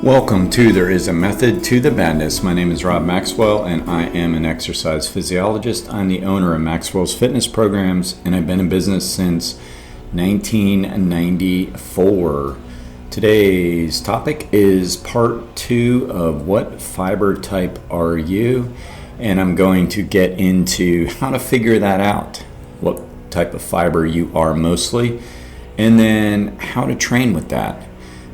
Welcome to There Is a Method to the Madness. My name is Rob Maxwell and I am an exercise physiologist. I'm the owner of Maxwell's Fitness Programs and I've been in business since 1994. Today's topic is part 2 of what fiber type are you? And I'm going to get into how to figure that out, what type of fiber you are mostly, and then how to train with that.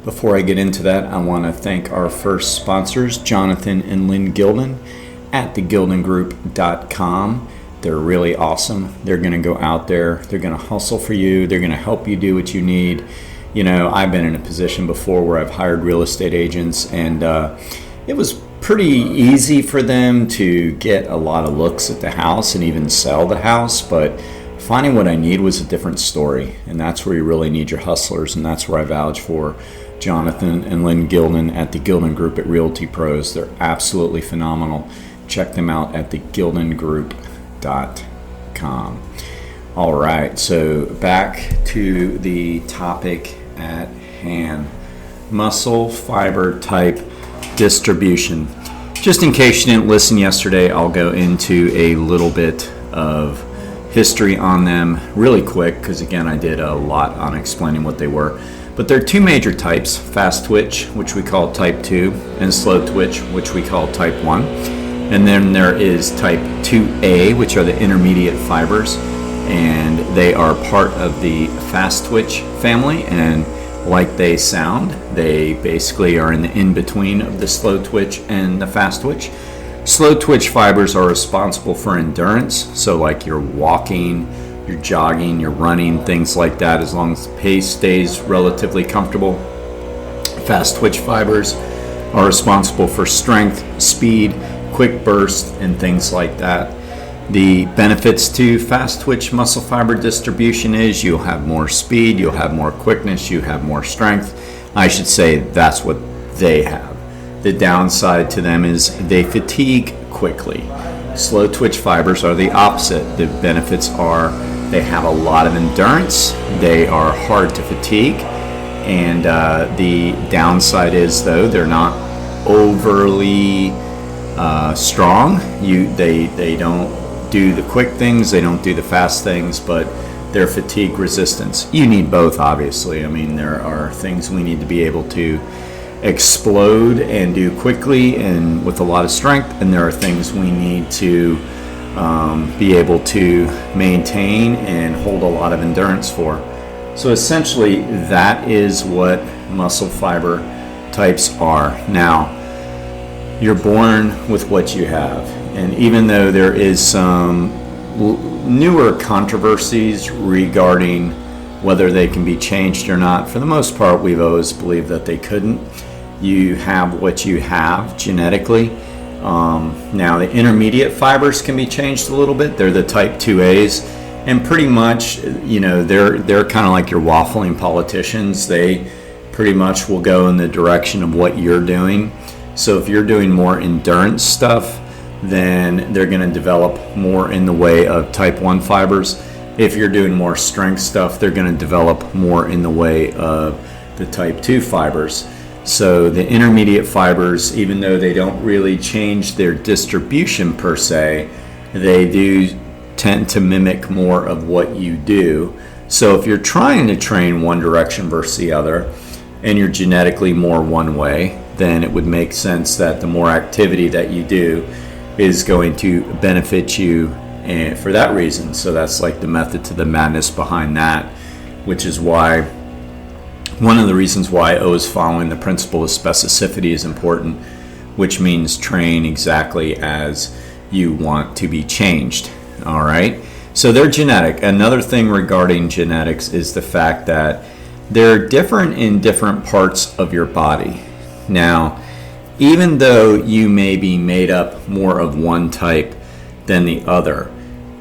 Before I get into that, I want to thank our first sponsors, Jonathan and Lynn Gilden at thegildengroup.com. They're really awesome. They're going to go out there. They're going to hustle for you. They're going to help you do what you need. You know, I've been in a position before where I've hired real estate agents, and it was pretty easy for them to get a lot of looks at the house and even sell the house, but finding what I need was a different story, and that's where you really need your hustlers, and that's where I vouch for Jonathan and Lynn Gilden at the Gilden Group at Realty Pros. They're absolutely phenomenal. Check them out at thegildengroup.com. All right, so back to the topic at hand. Muscle fiber type distribution. Just in case you didn't listen yesterday, I'll go into a little bit of history on them really quick because, again, I did a lot on explaining what they were. But there are two major types, fast twitch, which we call type 2, and slow twitch, which we call type 1. And then there is type 2A, which are the intermediate fibers, and they are part of the fast twitch family, and like they sound, they basically are in the in-between of the slow twitch and the fast twitch. Slow twitch fibers are responsible for endurance, so like you're walking, you're jogging, you're running, things like that, as long as the pace stays relatively comfortable. Fast twitch fibers are responsible for strength, speed, quick burst, and things like that. The benefits to fast twitch muscle fiber distribution is you'll have more speed, you'll have more quickness, you have more strength. I should say that's what they have. The downside to them is they fatigue quickly. Slow twitch fibers are the opposite. The benefits are they have a lot of endurance, they are hard to fatigue, and the downside is, though, they're not overly strong. They don't do the quick things, they don't do the fast things, but they're fatigue resistance. You need both, obviously. I mean, there are things we need to be able to explode and do quickly and with a lot of strength, and there are things we need to be able to maintain and hold a lot of endurance for. So essentially that is what muscle fiber types are. Now, you're born with what you have, and even though there is some newer controversies regarding whether they can be changed or not, for the most part we've always believed that they couldn't. You have what you have genetically. Now the intermediate fibers can be changed a little bit. They're the type 2As, and pretty much, you know, they're kind of like your waffling politicians. They pretty much will go in the direction of what you're doing. So if you're doing more endurance stuff, then they're going to develop more in the way of type 1 fibers. If you're doing more strength stuff, they're going to develop more in the way of the type 2 fibers. So the intermediate fibers, even though they don't really change their distribution per se, they do tend to mimic more of what you do. So if you're trying to train one direction versus the other, and you're genetically more one way, then it would make sense that the more activity that you do is going to benefit you for that reason. So that's like the method to the madness behind that, which is why one of the reasons why always following the principle of specificity is important, which means train exactly as you want to be changed. All right. So they're genetic. Another thing regarding genetics is the fact that they're different in different parts of your body. Now, even though you may be made up more of one type than the other,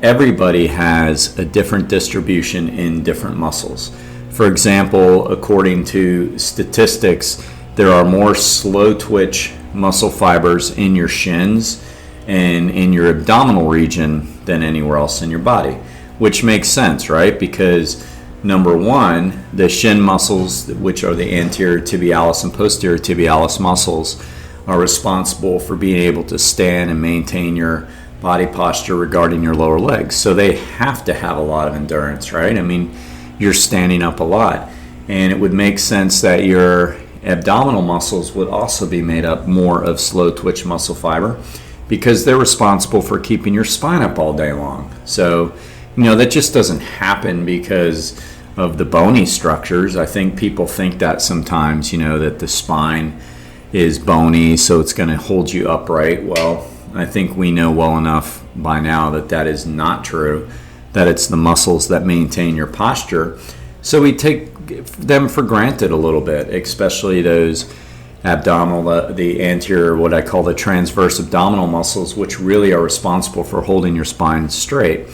everybody has a different distribution in different muscles. For example, according to statistics, there are more slow twitch muscle fibers in your shins and in your abdominal region than anywhere else in your body, which makes sense, right? Because Number one, the shin muscles, which are the anterior tibialis and posterior tibialis muscles, are responsible for being able to stand and maintain your body posture regarding your lower legs. So they have to have a lot of endurance, right? I mean, you're standing up a lot. And it would make sense that your abdominal muscles would also be made up more of slow twitch muscle fiber because they're responsible for keeping your spine up all day long. So, that just doesn't happen because of the bony structures. I think people think that sometimes, that the spine is bony, so it's going to hold you upright. Well, I think we know well enough by now that that is not true, that it's the muscles that maintain your posture. So we take them for granted a little bit, especially those abdominal, the anterior, what I call the transverse abdominal muscles, which really are responsible for holding your spine straight.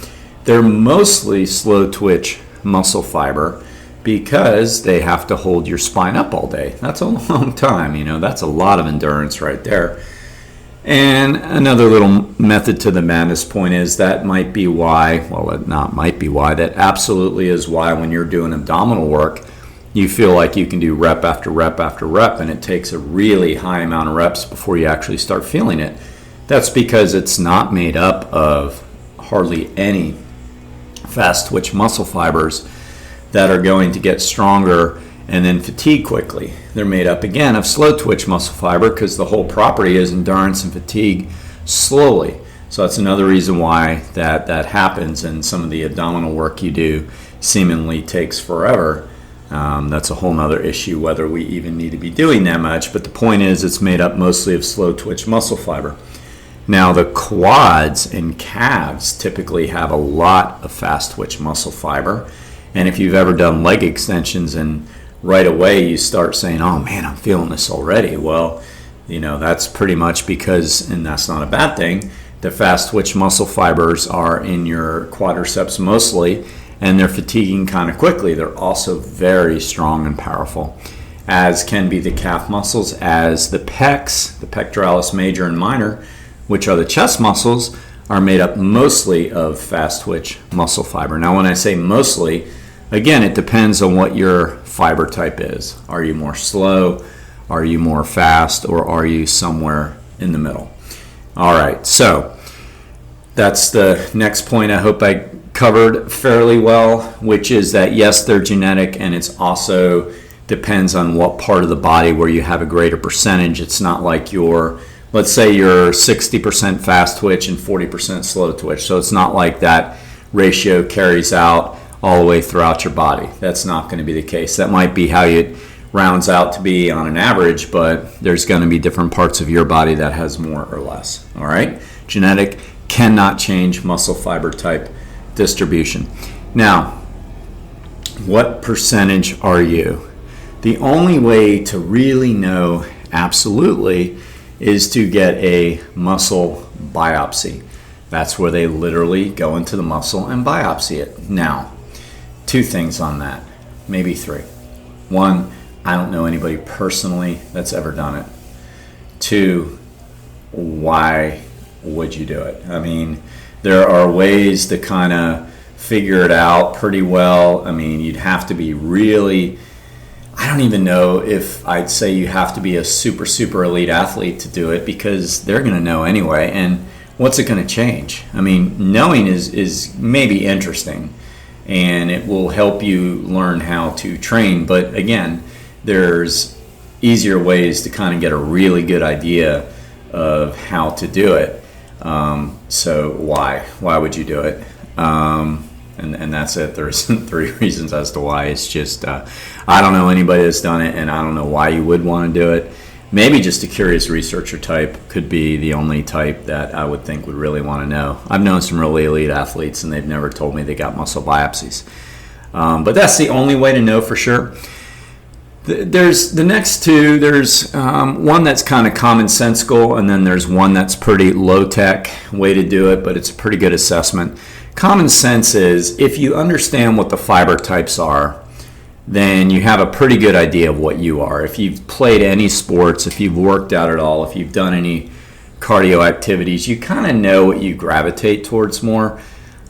They're mostly slow twitch muscle fiber because they have to hold your spine up all day. That's a long time, that's a lot of endurance right there. And another little method to the madness point is that might be why, that absolutely is why when you're doing abdominal work, you feel like you can do rep after rep after rep, and it takes a really high amount of reps before you actually start feeling it. That's because it's not made up of hardly any fast twitch muscle fibers that are going to get stronger and then fatigue quickly. They're made up again of slow twitch muscle fiber because the whole property is endurance and fatigue slowly. So that's another reason why that happens, and some of the abdominal work you do seemingly takes forever. That's a whole nother issue whether we even need to be doing that much, but the point is it's made up mostly of slow twitch muscle fiber. Now the quads and calves typically have a lot of fast twitch muscle fiber, and if you've ever done leg extensions and right away you start saying, oh man, I'm feeling this already, well, that's pretty much because, and that's not a bad thing, the fast twitch muscle fibers are in your quadriceps mostly, and they're fatiguing kind of quickly. They're also very strong and powerful, as can be the calf muscles, as the pecs, the pectoralis major and minor, which are the chest muscles, are made up mostly of fast twitch muscle fiber. Now, when I say mostly, again, it depends on what your fiber type is. Are you more slow? Are you more fast? Or are you somewhere in the middle? All right, so that's the next point I hope I covered fairly well, which is that yes, they're genetic, and it's also depends on what part of the body where you have a greater percentage. It's not like let's say you're 60% fast twitch and 40% slow twitch. So it's not like that ratio carries out all the way throughout your body. That's not going to be the case. That might be how it rounds out to be on an average, but there's going to be different parts of your body that has more or less. All right? Genetic cannot change muscle fiber type distribution. Now, what percentage are you? The only way to really know absolutely is to get a muscle biopsy. That's where they literally go into the muscle and biopsy it. Now, two things on that, maybe three. One, I don't know anybody personally that's ever done it. Two, why would you do it? I mean, there are ways to kind of figure it out pretty well. I mean, you'd have to be really, I don't even know if I'd say you have to be a super, super elite athlete to do it, because they're going to know anyway. And what's it going to change? I mean, knowing is maybe interesting, and it will help you learn how to train. But again, there's easier ways to kind of get a really good idea of how to do it. So why would you do it? And that's it. There's three reasons as to why. It's just I don't know anybody that's done it, and I don't know why you would want to do it. Maybe just a curious researcher type could be the only type that I would think would really want to know. I've known some really elite athletes, and they've never told me they got muscle biopsies. But that's the only way to know for sure. There's the next two. There's one that's kind of commonsensical, and then there's one that's pretty low-tech way to do it, but it's a pretty good assessment. Common sense is if you understand what the fiber types are, then you have a pretty good idea of what you are. If you've played any sports, if you've worked out at all, if you've done any cardio activities, you kind of know what you gravitate towards more.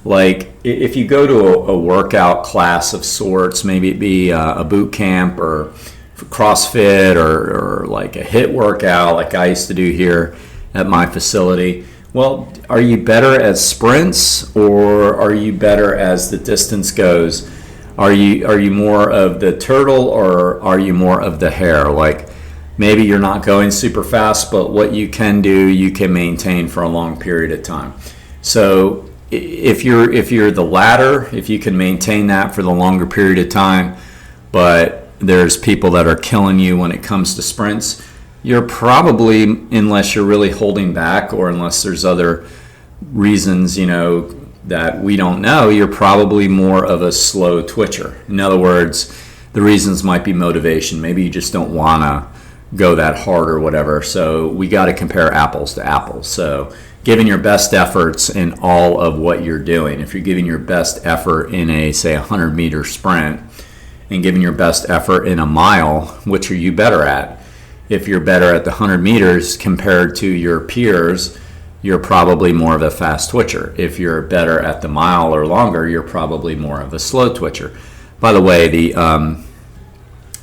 Like if you go to a workout class of sorts, maybe it be a boot camp or CrossFit or like a HIIT workout like I used to do here at my facility. Well, are you better as sprints or are you better as the distance goes? Are you more of the turtle or are you more of the hare? Like maybe you're not going super fast, but what you can do, you can maintain for a long period of time. So if you're the latter, if you can maintain that for the longer period of time, but there's people that are killing you when it comes to sprints, you're probably, unless you're really holding back or unless there's other reasons, that we don't know, you're probably more of a slow twitcher. In other words, the reasons might be motivation. Maybe you just don't want to go that hard or whatever. So we got to compare apples to apples. So giving your best efforts in all of what you're doing. If you're giving your best effort in a, say, 100-meter sprint and giving your best effort in a mile, which are you better at? If you're better at the 100 meters compared to your peers, you're probably more of a fast twitcher. If you're better at the mile or longer, you're probably more of a slow twitcher. By the way,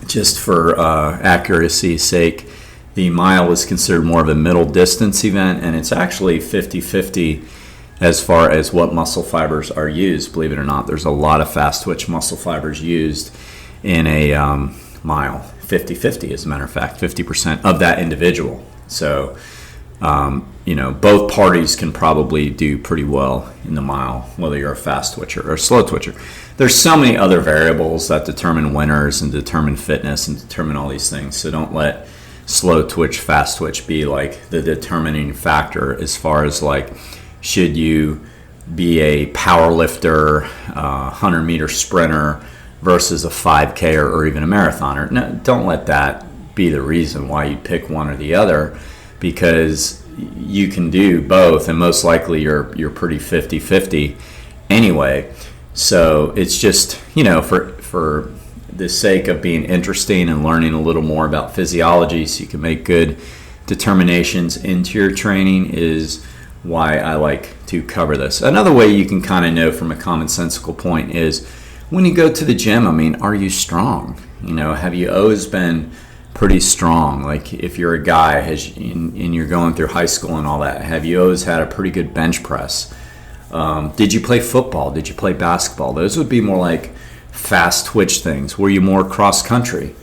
just for accuracy's sake, the mile is considered more of a middle distance event, and it's actually 50-50 as far as what muscle fibers are used. Believe it or not, there's a lot of fast twitch muscle fibers used in a mile. 50-50, as a matter of fact, 50% of that individual. So, both parties can probably do pretty well in the mile, whether you're a fast twitcher or a slow twitcher. There's so many other variables that determine winners and determine fitness and determine all these things. So don't let slow twitch, fast twitch be like the determining factor as far as like, should you be a power lifter, 100-meter sprinter versus a 5K or even a marathoner. No, don't let that be the reason why you pick one or the other, because you can do both, and most likely you're pretty 50-50 anyway. So it's just, for the sake of being interesting and learning a little more about physiology so you can make good determinations into your training is why I like to cover this. Another way you can kind of know from a commonsensical point is when you go to the gym, are you strong? Have you always been pretty strong? Like if you're a guy and you're going through high school and all that, have you always had a pretty good bench press? Did you play football? Did you play basketball? Those would be more like fast twitch things. Were you more cross country?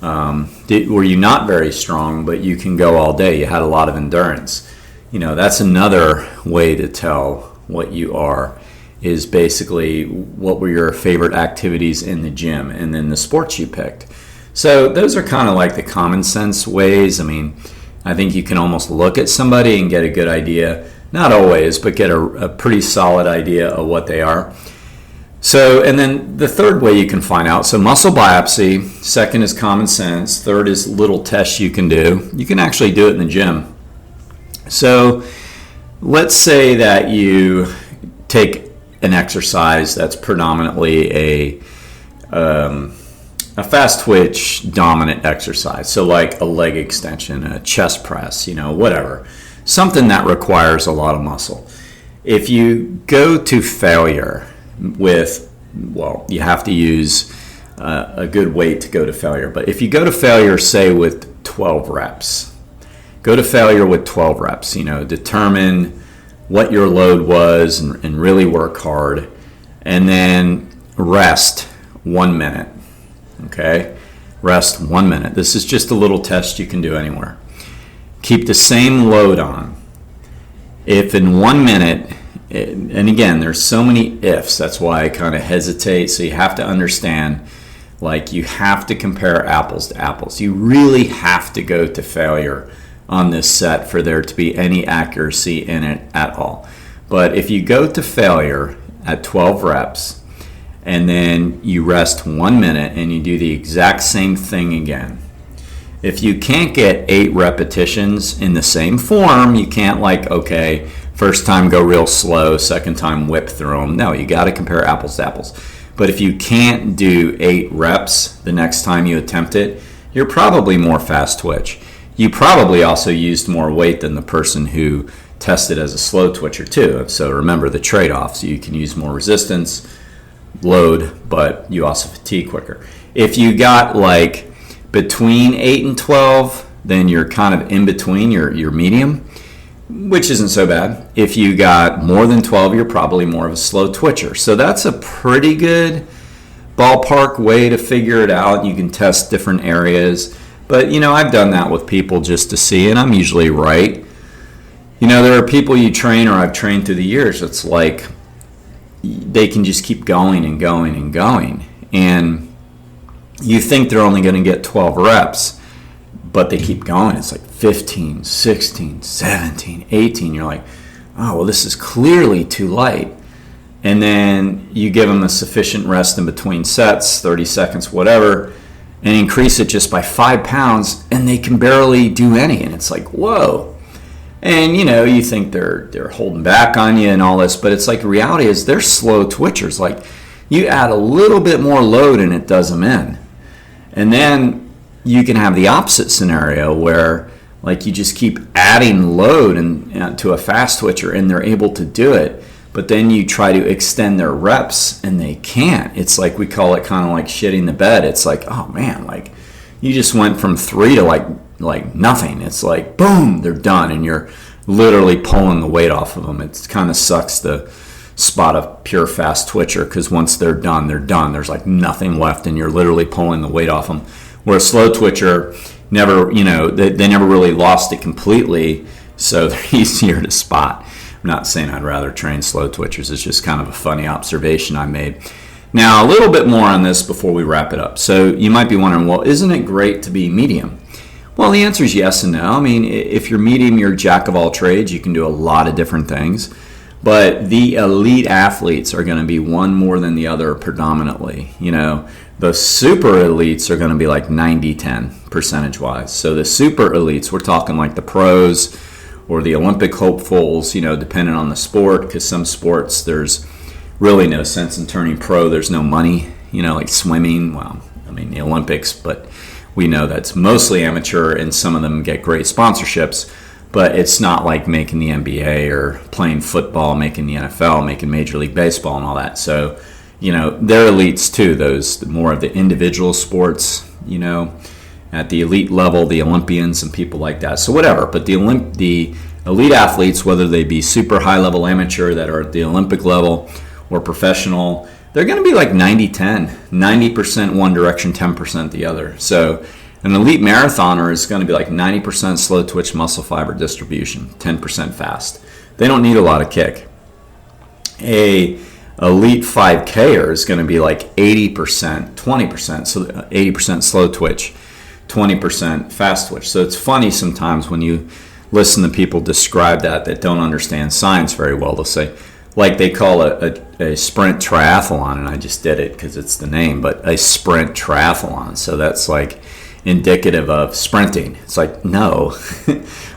Were you not very strong, but you can go all day? You had a lot of endurance. That's another way to tell what you are, is basically what were your favorite activities in the gym and then the sports you picked. So those are kind of like the common sense ways. I think you can almost look at somebody and get a good idea, not always, but get a pretty solid idea of what they are. So, and then the third way you can find out, so muscle biopsy, second is common sense, third is little tests you can do. You can actually do it in the gym. So let's say that you take an exercise that's predominantly a fast twitch dominant exercise. So like a leg extension, a chest press, whatever. Something that requires a lot of muscle. If you go to failure you have to use a good weight to go to failure. But if you go to failure, say with 12 reps, determine what your load was and really work hard, and then rest 1 minute. Okay? Rest 1 minute. This is just a little test you can do anywhere. Keep the same load on. If in 1 minute, and again, there's so many ifs, that's why I kind of hesitate, so you have to understand, like you have to compare apples to apples. You really have to go to failure on this set for there to be any accuracy in it at all. But if you go to failure at 12 reps and then you rest 1 minute and you do the exact same thing again, if you can't get 8 repetitions in the same form, you can't first time go real slow, second time whip through them. No, you got to compare apples to apples. But if you can't do 8 reps the next time you attempt it, you're probably more fast twitch. You probably also used more weight than the person who tested as a slow twitcher too. So remember the trade-offs. You can use more resistance, load, but you also fatigue quicker. If you got like between 8 and 12, then you're kind of in between, you're medium, which isn't so bad. If you got more than 12, you're probably more of a slow twitcher. So that's a pretty good ballpark way to figure it out. You can test different areas. But, I've done that with people just to see, and I'm usually right. There are people you train, or I've trained through the years, it's like they can just keep going and going and going. And you think they're only going to get 12 reps, but they keep going. It's like 15, 16, 17, 18. You're like, oh, well, this is clearly too light. And then you give them a sufficient rest in between sets, 30 seconds, whatever, and increase it just by 5 pounds, and they can barely do any. And it's like, whoa. And, you think they're holding back on you and all this, but it's like, reality is they're slow twitchers. Like, you add a little bit more load and it does them in. And then you can have the opposite scenario where, like, you just keep adding load to a fast twitcher and they're able to do it. But then you try to extend their reps and they can't. It's like, we call it kind of like shitting the bed. It's like, oh man, like you just went from 3 to like nothing. It's like, boom, they're done. And you're literally pulling the weight off of them. It kind of sucks the spot of pure fast twitcher, because once they're done, they're done. There's like nothing left and you're literally pulling the weight off them. Where a slow twitcher never, they never really lost it completely. So they're easier to spot. I'm not saying I'd rather train slow twitchers. It's just kind of a funny observation I made. Now, a little bit more on this before we wrap it up. So you might be wondering, well, isn't it great to be medium? Well, the answer is yes and no. I mean, if you're medium, you're a jack of all trades. You can do a lot of different things. But the elite athletes are going to be one more than the other predominantly. The super elites are going to be like 90-10 percentage-wise. So the super elites, we're talking like the pros, or the Olympic hopefuls, depending on the sport, because some sports there's really no sense in turning pro. There's no money, like swimming. Well, I mean the Olympics, but we know that's mostly amateur, and some of them get great sponsorships, but it's not like making the NBA or playing football, making the NFL, making Major League Baseball and all that. So, they're elites too, those more of the individual sports, at the elite level, the Olympians and people like that. So whatever, but the elite athletes, whether they be super high-level amateur that are at the Olympic level or professional, they're going to be like 90-10, 90% one direction, 10% the other. So an elite marathoner is going to be like 90% slow twitch muscle fiber distribution, 10% fast. They don't need a lot of kick. A elite 5K'er is going to be like 80%, 20%, so 80% slow twitch, 20% fast twitch. So it's funny sometimes when you listen to people describe that don't understand science very well. They'll say, like they call a sprint triathlon, and I just did it because it's the name, but a sprint triathlon. So that's like indicative of sprinting. It's like, no.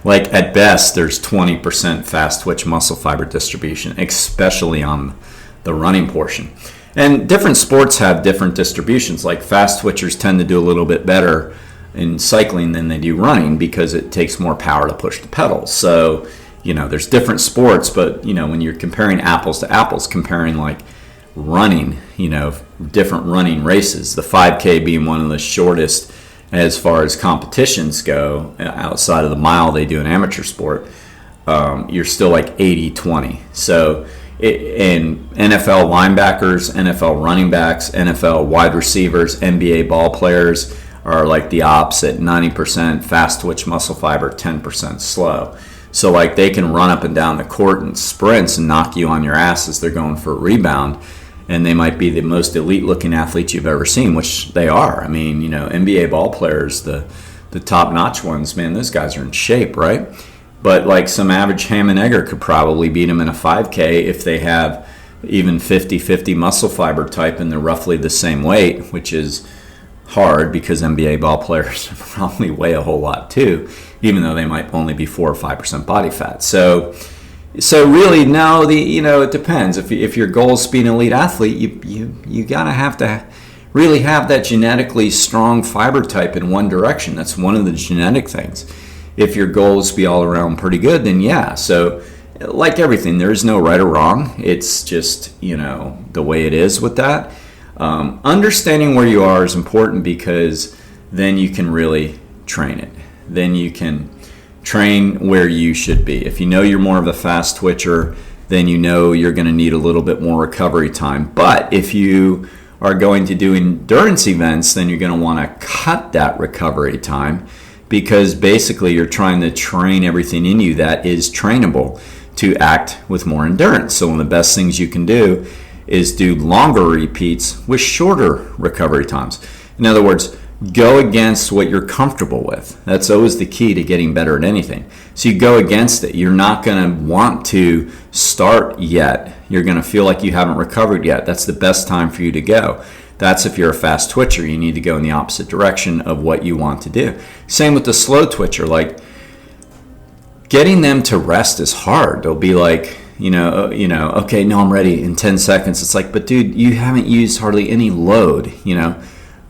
Like at best, there's 20% fast twitch muscle fiber distribution, especially on the running portion. And different sports have different distributions. Like fast twitchers tend to do a little bit better in cycling than they do running because it takes more power to push the pedals. So, there's different sports, but, when you're comparing apples to apples, comparing like running, different running races, the 5K being one of the shortest as far as competitions go, outside of the mile they do in amateur sport, you're still like 80-20. So, in NFL linebackers, NFL running backs, NFL wide receivers, NBA ball players are like the opposite, 90% fast twitch muscle fiber, 10% slow. So like they can run up and down the court in sprints and knock you on your ass as they're going for a rebound, and they might be the most elite looking athletes you've ever seen, which they are. I mean, NBA ball players, the top notch ones, man, those guys are in shape, right? But like some average ham and egger could probably beat them in a 5K if they have even 50-50 muscle fiber type and they're roughly the same weight, which is hard because NBA ball players probably weigh a whole lot too, even though they might only be 4 or 5% body fat. So really, no, it depends. If your goal is to be an elite athlete, you gotta have to really have that genetically strong fiber type in one direction. That's one of the genetic things. If your goal is to be all around pretty good, then yeah. So like everything, there is no right or wrong. It's just, the way it is with that. Understanding where you are is important, because then you can really train it. Then you can train where you should be. If you know you're more of a fast twitcher, then you're going to need a little bit more recovery time. But if you are going to do endurance events, then you're going to want to cut that recovery time, because basically you're trying to train everything in you that is trainable to act with more endurance. So one of the best things you can do is do longer repeats with shorter recovery times. In other words, go against what you're comfortable with. That's always the key to getting better at anything. So you go against it. You're not going to want to start yet. You're going to feel like you haven't recovered yet. That's the best time for you to go. That's if you're a fast twitcher. You need to go in the opposite direction of what you want to do. Same with the slow twitcher. Like, getting them to rest is hard. They'll be like, okay, no, I'm ready in 10 seconds. It's like, but dude, you haven't used hardly any load,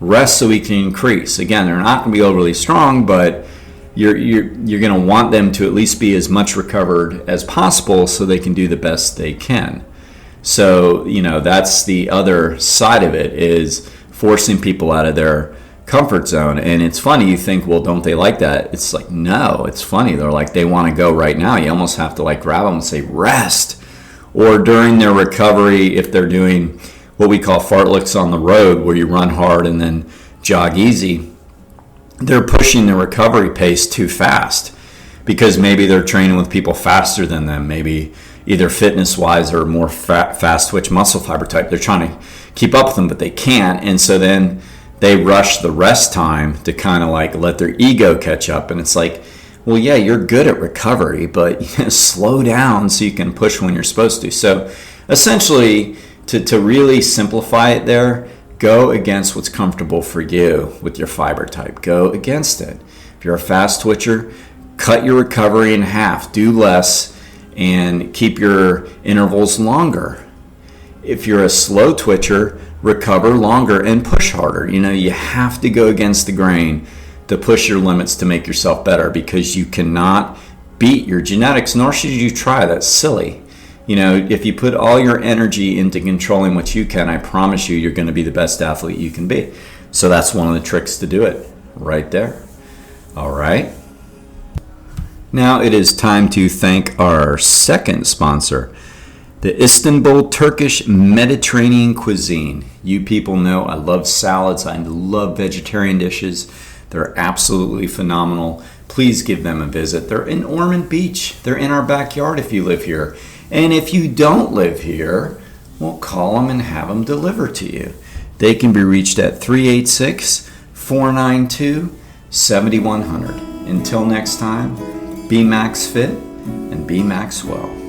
Rest so we can increase. Again, they're not going to be overly strong, but you're going to want them to at least be as much recovered as possible so they can do the best they can. So, that's the other side of it, is forcing people out of their comfort zone. And it's funny, you think, well, don't they like that? It's like, no, it's funny. They're like, they want to go right now. You almost have to like grab them and say, rest. Or during their recovery, if they're doing what we call fartleks on the road, where you run hard and then jog easy, they're pushing the recovery pace too fast, because maybe they're training with people faster than them, maybe either fitness-wise or more fast twitch muscle fiber type. They're trying to keep up with them, but they can't, and so then they rush the rest time to kind of like let their ego catch up. And it's like, well, yeah, you're good at recovery, but slow down so you can push when you're supposed to. So essentially, to really simplify it there, go against what's comfortable for you with your fiber type. Go against it. If you're a fast twitcher, cut your recovery in half, do less, and keep your intervals longer. If you're a slow twitcher, recover longer and push harder. You have to go against the grain to push your limits to make yourself better, because you cannot beat your genetics, nor should you try. That's silly. If you put all your energy into controlling what you can, I promise you're going to be the best athlete you can be. So that's one of the tricks to do it right there. All right. Now it is time to thank our second sponsor, the Istanbul Turkish Mediterranean cuisine. You people know I love salads. I love vegetarian dishes. They're absolutely phenomenal. Please give them a visit. They're in Ormond Beach. They're in our backyard if you live here. And if you don't live here, well, call them and have them deliver to you. They can be reached at 386-492-7100. Until next time, be Max Fit and be Max Well.